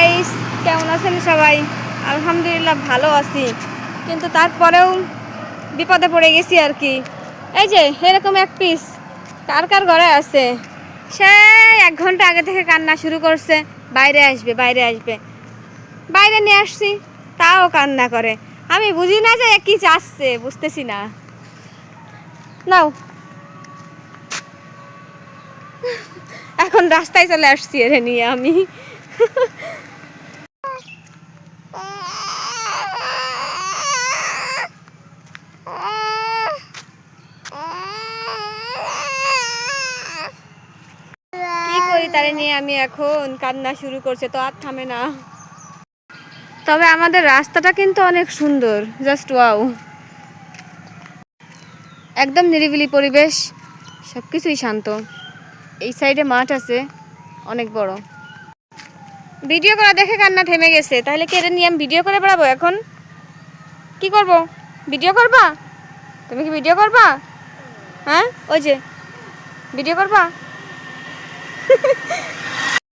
Guys, কেমন আছেন সবাই? আলহামদুলিল্লাহ ভালো আছি, কিন্তু তারপরেও বিপদে পড়ে গেছি আর কি। এই যে এরকম এক পিস কার কার ঘরে আছে, সে 1 ঘন্টা আগে থেকে কান্না শুরু করছে, বাইরে আসবে বাইরে আসবে। বাইরে নিয়ে আসছি, তাও কান্না করে। আমি বুঝি না যে কি চাচ্ছে, বুঝতেছি না। নাও, এখন রাস্তায় চলে আসছি এরে নিয়ে আমি। কি করি তারে নিয়ে আমি, এখন কান্না শুরু করছে তো আর থামে না। তবে আমাদের রাস্তাটা কিন্তু অনেক সুন্দর, জাস্ট ওয়াও। একদম নিরিবিলি পরিবেশ, সব কিছুই শান্ত। এই সাইডে মাঠ আছে অনেক বড়। ভিডিও করা দেখে কান্না থেমে গেছে, তাহলে কেড়ে নিয়ে আমি ভিডিও করে বেড়াবো এখন? কি করব? ভিডিও করবা? তুমি কি ভিডিও করবা? হ্যাঁ, ওই যে ভিডিও করবা।